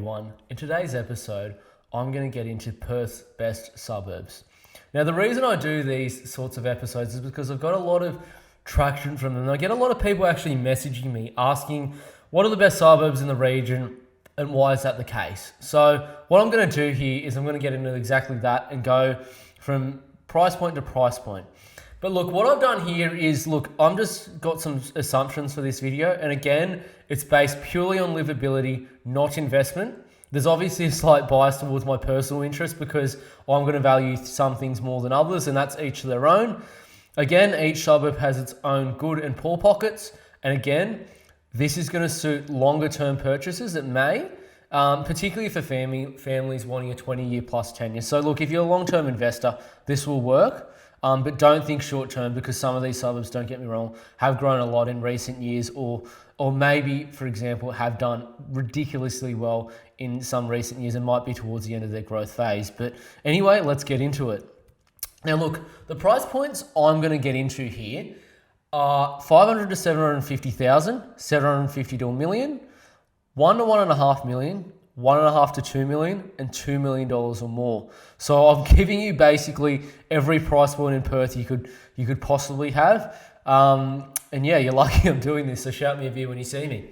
everyone. In today's episode, I'm going to get into Perth's best suburbs. Now, the reason I do these sorts of episodes is because I've got a lot of traction from them. I get a lot of people actually messaging me asking what are the best suburbs in the region and why is that the case? So what I'm going to do here is I'm going to get into exactly that and go from price point to price point. But look, what I've done here is, I'm just got some assumptions for this video. And again, it's based purely on livability, not investment. There's obviously a slight bias towards my personal interest because I'm going to value some things more than others, and that's each their own. Again, each suburb has its own good and poor pockets. And again, this is going to suit longer term purchases. It may, particularly for families wanting a 20-year plus tenure. So look, if you're a long-term investor, this will work. But don't think short term, because some of these suburbs, don't get me wrong, have grown a lot in recent years, or maybe, for example, have done ridiculously well in some recent years and might be towards the end of their growth phase. But anyway, let's get into it. Now look, the price points I'm going to get into here are 500 to 750,000, 750 to a million, 1 to 1.5 million, 1.5 to 2 million, and $2 million or more. So I'm giving you basically every price point in Perth you could possibly have. And yeah, you're lucky I'm doing this, so shout me a beer when you see me.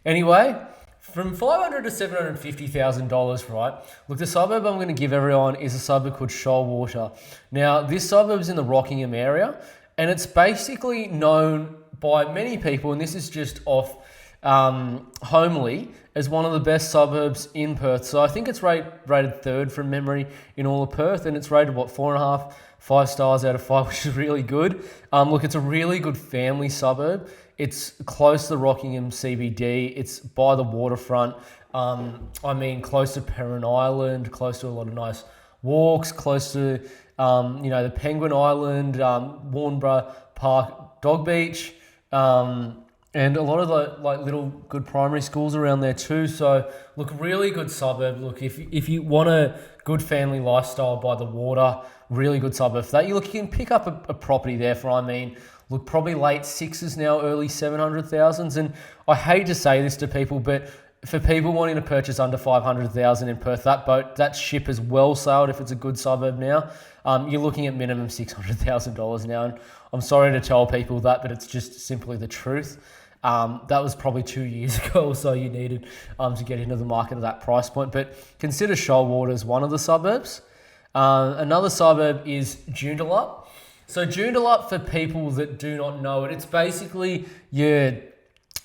Anyway, from $500 to $750,000, right? Look, the suburb I'm going to give everyone is a suburb called Shoalwater. Now, this suburb's in the Rockingham area, and it's basically known by many people, and this is just off Homely, as one of the best suburbs in Perth. So I think it's rated third from memory in all of Perth, and it's rated 4.5, 5 stars out of 5, which is really good. Look, it's a really good family suburb. It's close to the Rockingham CBD. It's by the waterfront. Close to Perrin Island, close to a lot of nice walks, close to the Penguin Island, Warnborough Park, Dog Beach. And a lot of the little good primary schools around there too. So look, really good suburb. Look, if you want a good family lifestyle by the water, really good suburb for that. You can pick up a property there for, probably late sixes now, early 700,000s. And I hate to say this to people, but for people wanting to purchase under 500,000 in Perth, that ship has well sailed if it's a good suburb now. You're looking at minimum $600,000 now. And I'm sorry to tell people that, but it's just simply the truth. That was probably 2 years ago or so you needed to get into the market at that price point. But consider Shoalwater as one of the suburbs. Another suburb is Joondalup. So Joondalup, for people that do not know it, it's basically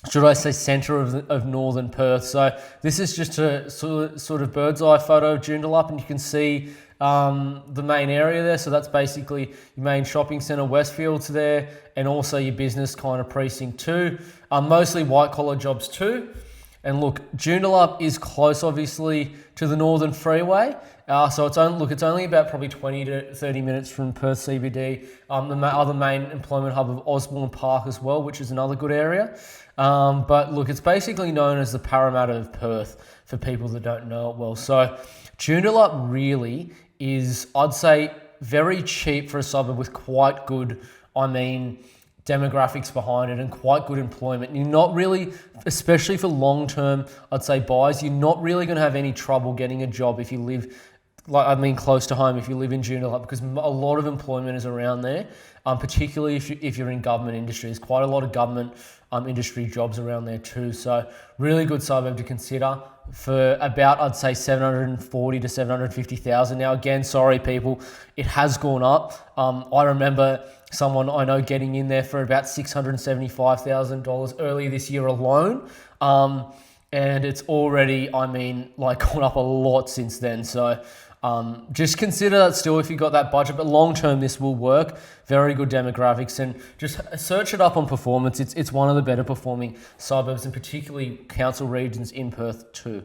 centre of northern Perth. So this is just a sort of bird's eye photo of Joondalup, and you can see the main area there. So that's basically your main shopping centre, Westfield's there, and also your business kind of precinct too. Mostly white collar jobs too. And look, Joondalup is close, obviously, to the Northern Freeway. So it's only about probably 20 to 30 minutes from Perth CBD. The other main employment hub of Osborne Park as well, which is another good area. But look, it's basically known as the Parramatta of Perth for people that don't know it well. So Joondalup really is, I'd say, very cheap for a suburb with quite good, demographics behind it and quite good employment. You're not really, especially for long-term, I'd say buyers, you're not really going to have any trouble getting a job if you live, close to home, if you live in Joondalup, because a lot of employment is around there, particularly if you're in government industry. There's quite a lot of government industry jobs around there too. So really good suburb to consider for about, I'd say, 740 to 750,000. Now, again, sorry people, it has gone up. I remember someone I know getting in there for about $675,000 earlier this year alone. And it's already, gone up a lot since then. So just consider that still if you've got that budget, but long-term this will work. Very good demographics, and just search it up on performance. It's one of the better performing suburbs, and particularly council regions in Perth too.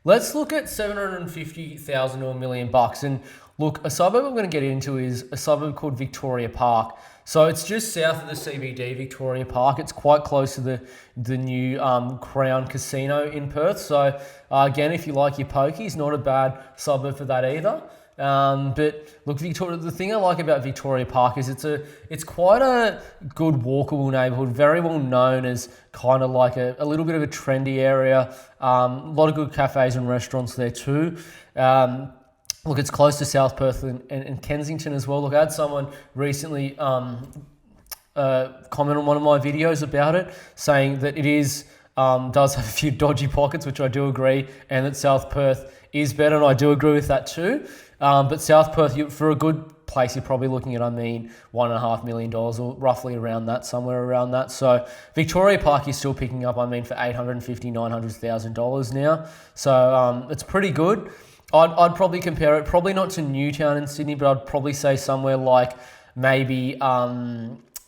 Let's look at 750,000 or $1 million. And look, a suburb I'm going to get into is a suburb called Victoria Park. So it's just south of the CBD, Victoria Park. It's quite close to the new Crown Casino in Perth. So again, if you like your pokies, not a bad suburb for that either. But look, Victoria. The thing I like about Victoria Park is it's quite a good walkable neighbourhood, very well known as kind of like a little bit of a trendy area. A lot of good cafes and restaurants there too. Look, it's close to South Perth and Kensington as well. Look, I had someone recently comment on one of my videos about it, saying that it is does have a few dodgy pockets, which I do agree, and that South Perth is better, and I do agree with that too. But South Perth, for a good place, you're probably looking at, $1.5 million or roughly around that, somewhere around that. So Victoria Park is still picking up, for $850,000, $900,000 now. So it's pretty good. I'd probably compare it, probably not to Newtown in Sydney, but I'd probably say somewhere like maybe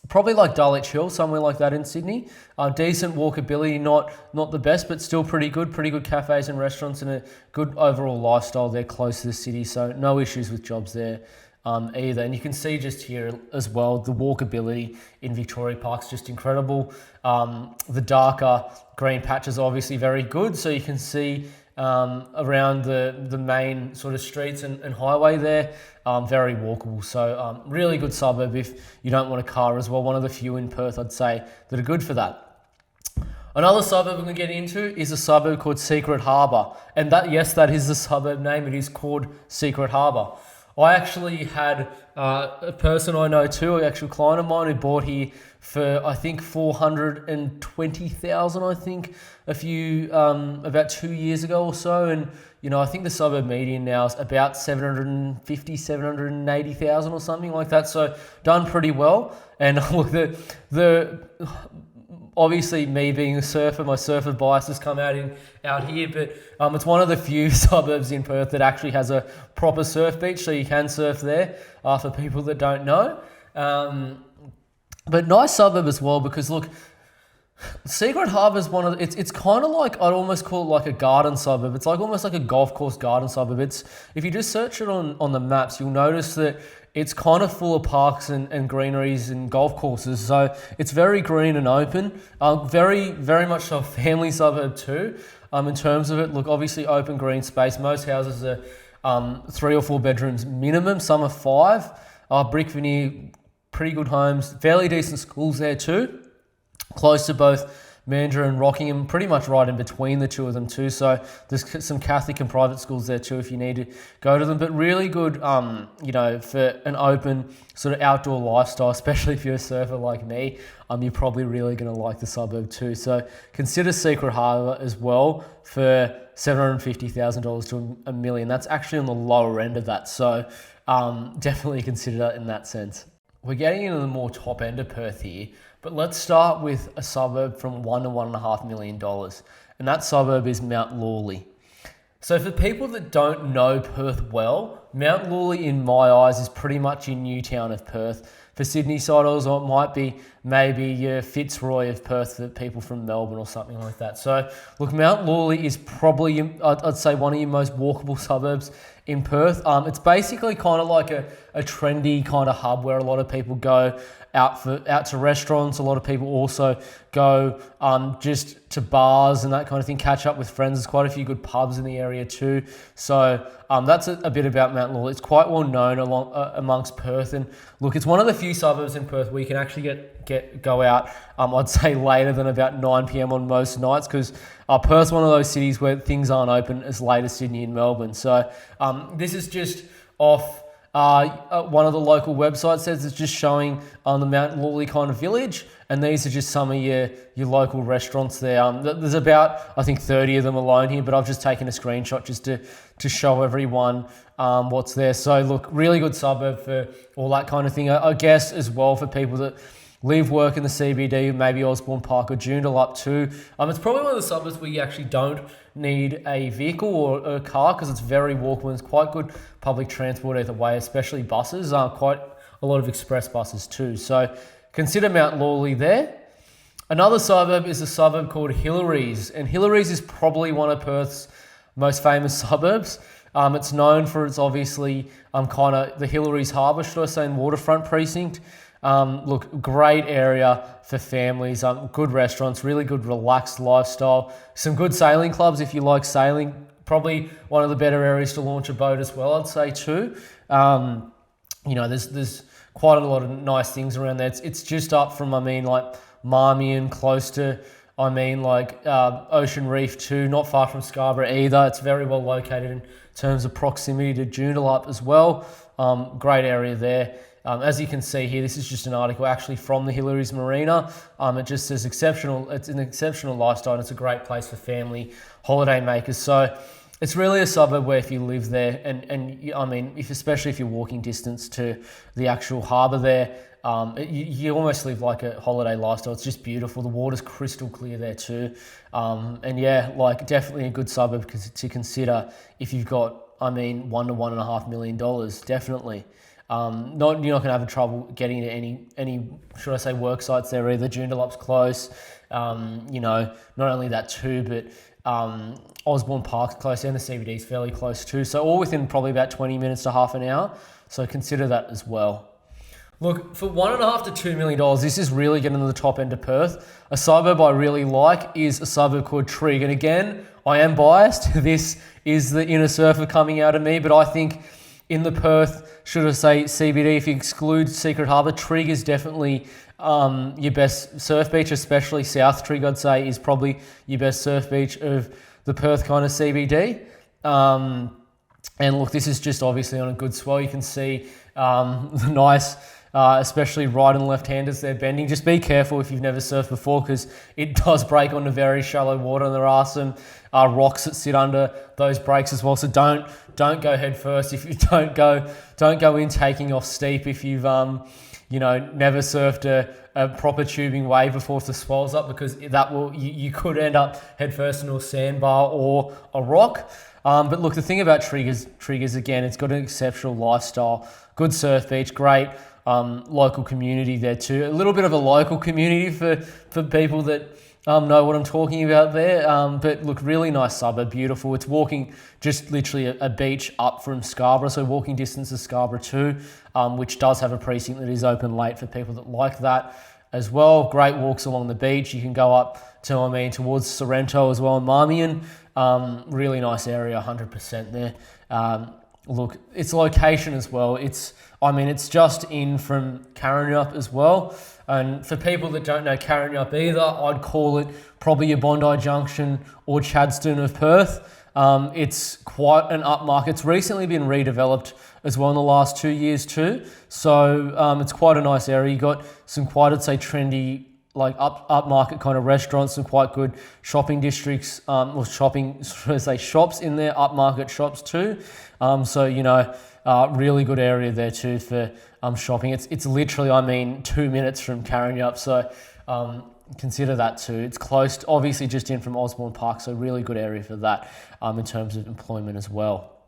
probably like Dulwich Hill, somewhere like that in Sydney. Decent walkability, not the best, but still pretty good cafes and restaurants, and a good overall lifestyle there close to the city. So no issues with jobs there either. And you can see just here as well, the walkability in Victoria Park's just incredible. The darker green patches are obviously very good, so you can see around the main sort of streets and highway there, very walkable. So really good suburb if you don't want a car as well. One of the few in Perth, I'd say, that are good for that. Another suburb we're going to get into is a suburb called Secret Harbour. And that is the suburb name. It is called Secret Harbour. I actually had a person I know too, an actual client of mine, who bought here for I think 420,000. I think about 2 years ago or so, and I think the suburb median now is about 780,000 or something like that. So done pretty well. And look, the obviously, me being a surfer, my surfer bias has come out here, but it's one of the few suburbs in Perth that actually has a proper surf beach, so you can surf there for people that don't know. But nice suburb as well, because look, Secret Harbour is it's kind of like, I'd almost call it like a garden suburb. It's like almost like a golf course garden suburb. If you just search it on the maps, you'll notice that it's kind of full of parks and greeneries and golf courses. So it's very green and open. Very, very much so a family suburb too. In terms of it, look, obviously open green space. Most houses are 3 or 4 bedrooms minimum. Some are 5. Brick veneer, pretty good homes. Fairly decent schools there too. Close to both Mandurah and Rockingham, pretty much right in between the two of them too. So there's some Catholic and private schools there too if you need to go to them. But really good, for an open sort of outdoor lifestyle, especially if you're a surfer like me. You're probably really going to like the suburb too. So consider Secret Harbour as well for $750,000 to $1 million. That's actually on the lower end of that. So definitely consider that in that sense. We're getting into the more top end of Perth here, but let's start with a suburb from $1 to $1.5 million, and that suburb is Mount Lawley. So for people that don't know Perth well, Mount Lawley in my eyes is pretty much in Newtown of Perth. For Sydney siders, or it might be maybe your Fitzroy of Perth for people from Melbourne or something like that. So look, Mount Lawley is probably, I'd say, one of your most walkable suburbs in Perth. It's basically kind of like a trendy kind of hub where a lot of people go out to restaurants. A lot of people also go just to bars and that kind of thing, catch up with friends. There's quite a few good pubs in the area too. So that's a bit about Mount Lawley. It's quite well known amongst Perth. And look, it's one of the few suburbs in Perth where you can actually go out, I'd say later than about 9 p.m. on most nights, because Perth's one of those cities where things aren't open as late as Sydney and Melbourne. So this is just off one of the local websites says it's just showing the Mount Lawley kind of village, and these are just some of your local restaurants there. There's about, I think, 30 of them alone here, but I've just taken a screenshot just to show everyone what's there. So look, really good suburb for all that kind of thing. I guess as well for people that live, work in the CBD, maybe Osborne Park or Joondalup up too. It's probably one of the suburbs where you actually don't need a vehicle or a car because it's very walkable. It's quite good public transport either way, especially buses. Quite a lot of express buses too. So consider Mount Lawley there. Another suburb is a suburb called Hillary's, and Hillary's is probably one of Perth's most famous suburbs. It's known for its obviously kind of the Hillary's Harbour, should I say, and waterfront precinct. Look, great area for families, good restaurants, really good relaxed lifestyle, some good sailing clubs if you like sailing, probably one of the better areas to launch a boat as well, I'd say too. There's quite a lot of nice things around there. It's just up from, like Marmion, close to, Ocean Reef too, not far from Scarborough either. It's very well located in terms of proximity to Joondalup as well. Great area there. As you can see here, this is just an article actually from the Hillary's Marina. It just says it's an exceptional lifestyle, and it's a great place for family holiday makers. So it's really a suburb where if you live there, especially if you're walking distance to the actual harbour there, you almost live like a holiday lifestyle. It's just beautiful. The water's crystal clear there too. Definitely a good suburb to consider if you've got, $1 to $1.5 million, definitely. You're not going to have trouble getting to any should I say work sites there either. Joondalup's close. Not only that too, but Osborne Park's close and the CBD's fairly close too. So all within probably about 20 minutes to half an hour. So consider that as well. Look, for $1.5 to $2 million, this is really getting to the top end of Perth. A suburb I really like is a suburb called Trigg. And again, I am biased. This is the inner surfer coming out of me, but I think in the Perth, should I say CBD, if you exclude Secret Harbour, Trigg is definitely your best surf beach, especially South Trigg, I'd say, is probably your best surf beach of the Perth kind of CBD. And look, this is just obviously on a good swell. You can see the nice, especially right and left-handers, they're bending. Just be careful if you've never surfed before, because it does break onto very shallow water, and there are some rocks that sit under those breaks as well. So don't go head first. If you don't go in taking off steep if you've never surfed a proper tubing wave before if the swell's up, because you could end up head first into a sandbar or a rock. But look, the thing about Trigg is again, it's got an exceptional lifestyle, good surf beach, great local community there too. A little bit of a local community for people that know what I'm talking about there. But look, really nice suburb, beautiful. It's walking just literally a beach up from Scarborough, so walking distance to Scarborough too, which does have a precinct that is open late for people that like that as well. Great walks along the beach. You can go up to, towards Sorrento as well in Marmion. Really nice area, 100% there. Look, its location as well. It's just in from Karrinyup as well. And for people that don't know Karrinyup either, I'd call it probably your Bondi Junction or Chadstone of Perth. It's quite an upmarket. It's recently been redeveloped as well in the last 2 years too. So it's quite a nice area. You got some quite, I'd say, trendy, like upmarket kind of restaurants, some quite good shopping districts, shops in there, upmarket shops too. Really good area there too for shopping. It's literally, 2 minutes from Karrinyup, so consider that too. It's close, obviously just in from Osborne Park, so really good area for that in terms of employment as well.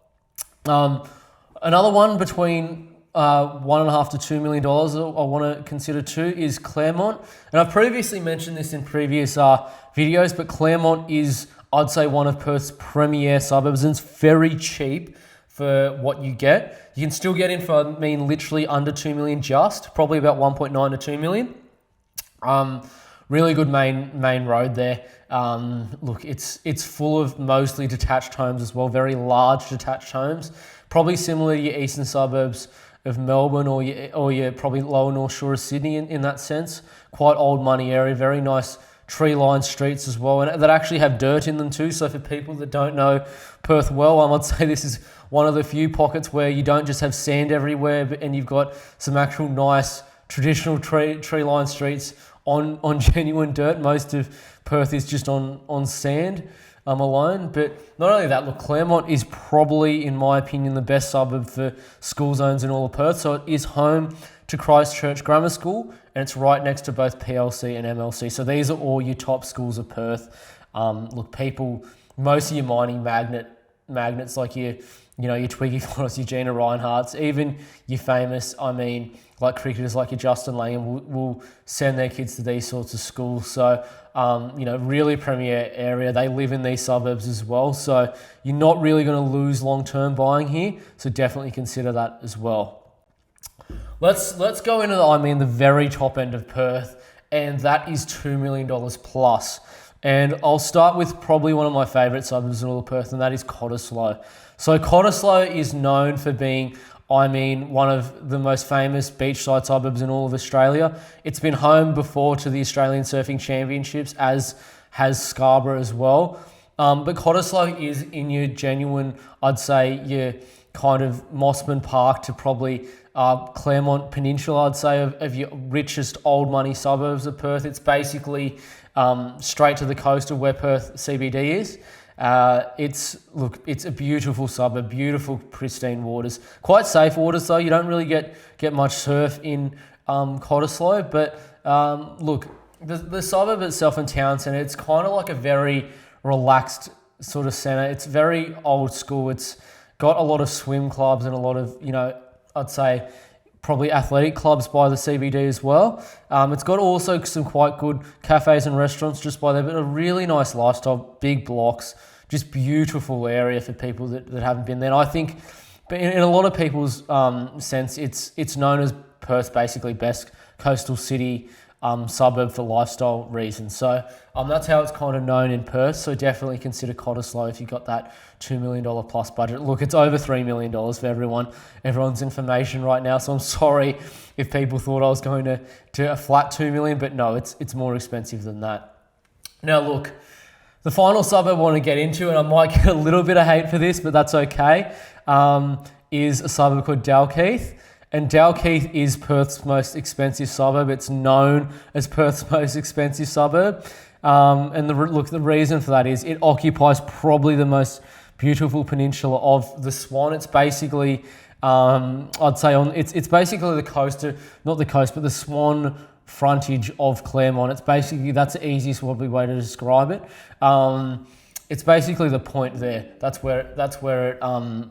Another one between $1.5 to $2 million I want to consider too is Claremont. And I've previously mentioned this in previous videos, but Claremont is, I'd say, one of Perth's premier suburbs, and it's very cheap for what you get. You can still get in for, literally under 2 million, just probably about 1.9 to 2 million. Really good main road there. Look, it's full of mostly detached homes as well, very large detached homes, probably similar to your eastern suburbs of Melbourne or your probably lower North Shore of Sydney in that sense. Quite old money area, very nice tree-lined streets as well, and that actually have dirt in them too. So for people that don't know Perth well, I'd say this is one of the few pockets where you don't just have sand everywhere, and you've got some actual nice traditional tree-lined streets on genuine dirt. Most of Perth is just on sand alone. But not only that, look, Claremont is probably, in my opinion, the best suburb for school zones in all of Perth. So it is home to Christchurch Grammar School, and it's right next to both PLC and MLC. So these are all your top schools of Perth. Look, most of your mining magnets like your Twiggy Forrest, your Gina Reinhardts, even your famous, like cricketers like your Justin Langham will send their kids to these sorts of schools. So, really premier area. They live in these suburbs as well. So you're not really going to lose long-term buying here. So definitely consider that as well. Let's go into the very top end of Perth, and that is $2 million plus. And I'll start with probably one of my favourite suburbs in all of Perth, and that is Cottesloe. So Cottesloe is known for being, one of the most famous beachside suburbs in all of Australia. It's been home before to the Australian Surfing Championships, as has Scarborough as well. But Cottesloe is in your genuine, I'd say, your kind of Mossman Park to probably Claremont Peninsula, I'd say, of your richest old money suburbs of Perth. It's basically straight to the coast of where Perth CBD is. It's a beautiful suburb, beautiful pristine waters, quite safe waters though. You don't really get much surf in Cottesloe, but the suburb itself in town centre, it's kind of like a very relaxed sort of centre. It's very old school. It's got a lot of swim clubs and a lot of, I'd say probably athletic clubs by the CBD as well. It's got also some quite good cafes and restaurants just by there, but a really nice lifestyle, big blocks, just beautiful area for people that haven't been there. And I think in a lot of people's sense, it's known as Perth's basically best coastal city suburb for lifestyle reasons. So that's how it's kind of known in Perth. So definitely consider Cottesloe if you've got that $2 million plus budget. Look, it's over $3 million for everyone's information right now. So I'm sorry if people thought I was going to a flat $2 million, but no, it's more expensive than that. Now look, the final suburb I want to get into, and I might get a little bit of hate for this, but that's okay, is a suburb called Dalkeith. And Dalkeith is Perth's most expensive suburb. It's known as Perth's most expensive suburb. And the reason for that is it occupies probably the most beautiful peninsula of the Swan. It's basically, I'd say it's basically the coast, not the coast, but the Swan frontage of Claremont. It's basically, that's the easiest probably way to describe it. It's basically the point there. That's where it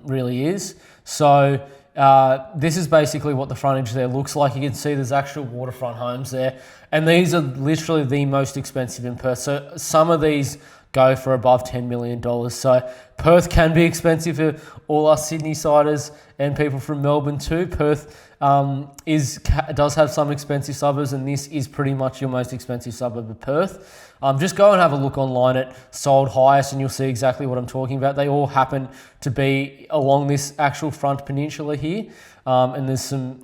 really is. So this is basically what the frontage there looks like. You can see there's actual waterfront homes there. And these are literally the most expensive in Perth. So some of these go for above $10 million. So Perth can be expensive for all us Sydney-siders and people from Melbourne too. Perth does have some expensive suburbs, and this is pretty much your most expensive suburb of Perth. Just go and have a look online at Sold Highest and you'll see exactly what I'm talking about. They all happen to be along this actual front peninsula here. And there's some,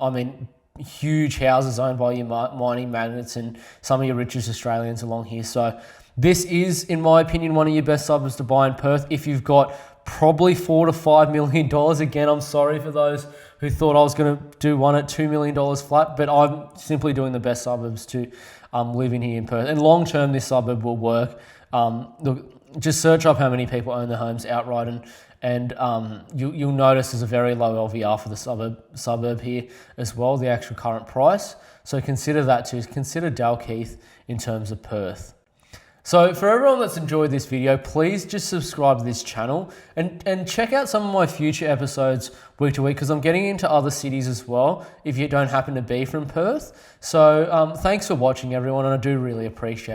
huge houses owned by your mining magnates and some of your richest Australians along here. So this is, in my opinion, one of your best suburbs to buy in Perth. If you've got probably $4 to $5 million, again, I'm sorry for those who thought I was going to do one at $2 million flat, but I'm simply doing the best suburbs to live in here in Perth. And long term, this suburb will work. Look, just search up how many people own their homes outright, and you'll notice there's a very low LVR for the suburb here as well, the actual current price. So consider that too. Consider Dalkeith in terms of Perth. So for everyone that's enjoyed this video, please just subscribe to this channel and check out some of my future episodes week to week, because I'm getting into other cities as well if you don't happen to be from Perth. So thanks for watching, everyone, and I do really appreciate it.